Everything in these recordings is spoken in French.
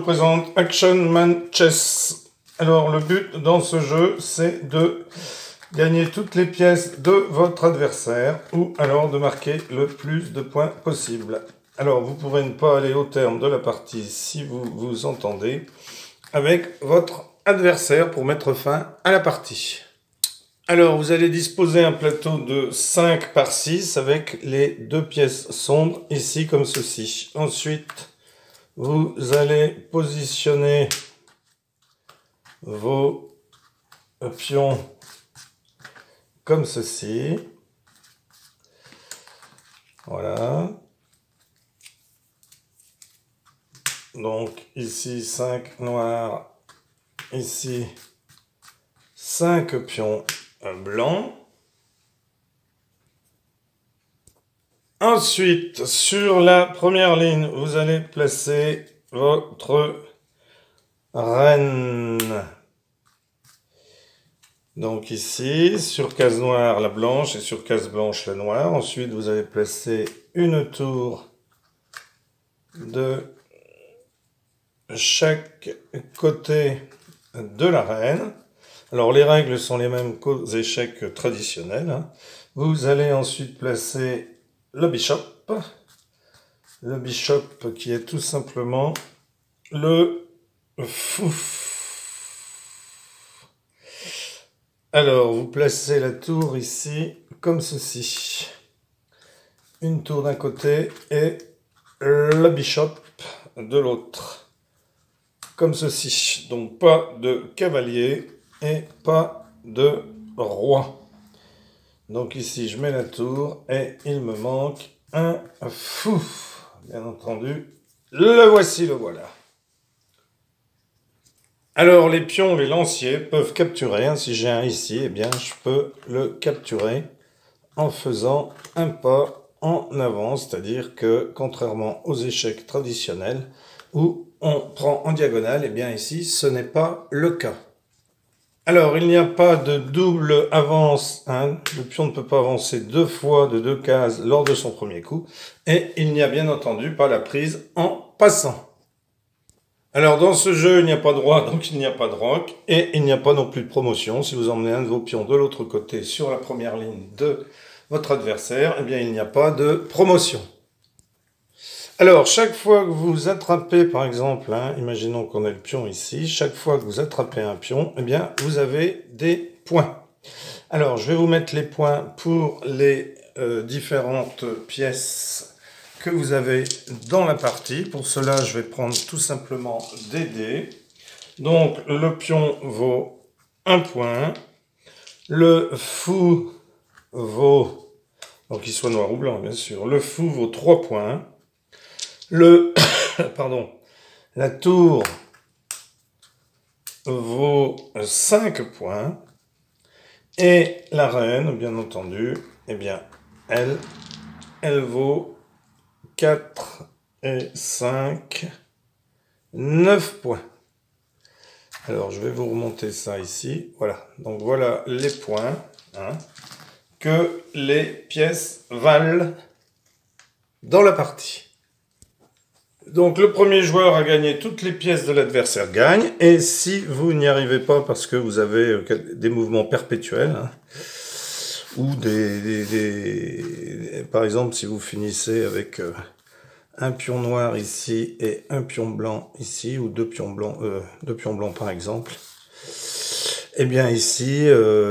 présente Action Man Chess. Alors le but dans ce jeu, c'est de gagner toutes les pièces de votre adversaire ou alors de marquer le plus de points possible. Alors vous pourrez ne pas aller au terme de la partie si vous vous entendez avec votre adversaire pour mettre fin à la partie. Alors vous allez disposer un plateau de 5 par 6 avec les deux pièces sombres ici comme ceci. Ensuite, vous allez positionner vos pions comme ceci. Voilà. Donc ici 5 noirs, ici 5 pions blancs. Ensuite, sur la première ligne, vous allez placer votre reine. Donc ici, sur case noire, la blanche, et sur case blanche, la noire. Ensuite, vous allez placer une tour de chaque côté de la reine. Alors, les règles sont les mêmes qu'aux échecs traditionnels. Vous allez ensuite placer le bishop. Le bishop qui est tout simplement le fou. Alors, vous placez la tour ici, comme ceci. Une tour d'un côté et le bishop de l'autre. Comme ceci. Donc, pas de cavalier et pas de roi. Donc ici, je mets la tour et il me manque un fou. Bien entendu, le voici, le voilà. Alors, les pions, les lanciers peuvent capturer. Si j'ai un ici, eh bien, je peux le capturer en faisant un pas en avant. C'est-à-dire que, contrairement aux échecs traditionnels, où on prend en diagonale, eh bien, ici, ce n'est pas le cas. Alors, il n'y a pas de double avance, le pion ne peut pas avancer deux fois de deux cases lors de son premier coup, et il n'y a bien entendu pas la prise en passant. Alors, dans ce jeu, il n'y a pas de roi, donc il n'y a pas de roc, et il n'y a pas non plus de promotion. Si vous emmenez un de vos pions de l'autre côté sur la première ligne de votre adversaire, eh bien, il n'y a pas de promotion. Alors, chaque fois que vous attrapez, par exemple, imaginons qu'on ait le pion ici, chaque fois que vous attrapez un pion, eh bien, vous avez des points. Alors, je vais vous mettre les points pour les différentes pièces que vous avez dans la partie. Pour cela, je vais prendre tout simplement des dés. Donc, le pion vaut 1 point. Le fou vaut, donc qu'il soit noir ou blanc, bien sûr, le fou vaut 3 points. La tour vaut 5 points et la reine, bien entendu, eh bien, elle vaut 4 et 5, 9 points. Alors, je vais vous remonter ça ici. Voilà, donc voilà les points que les pièces valent dans la partie. Donc le premier joueur a gagné toutes les pièces de l'adversaire gagne, et si vous n'y arrivez pas parce que vous avez des mouvements perpétuels, ou par exemple si vous finissez avec un pion noir ici et un pion blanc ici, ou deux pions blancs par exemple, eh bien ici,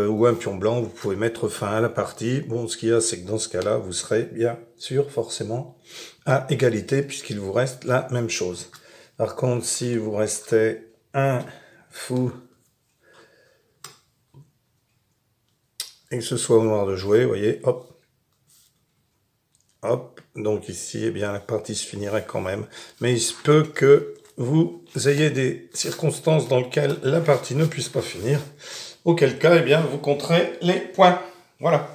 ou un pion blanc, vous pouvez mettre fin à la partie. Bon, ce qu'il y a, c'est que dans ce cas-là, vous serez bien sûr forcément à égalité, puisqu'il vous reste la même chose. Par contre, si vous restez un fou, et que ce soit au noir de jouer, vous voyez, hop, hop, donc ici, eh bien, la partie se finirait quand même. Mais il se peut que vous ayez des circonstances dans lesquelles la partie ne puisse pas finir, auquel cas, eh bien, vous compterez les points. Voilà.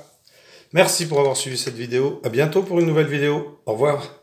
Merci pour avoir suivi cette vidéo. À bientôt pour une nouvelle vidéo. Au revoir.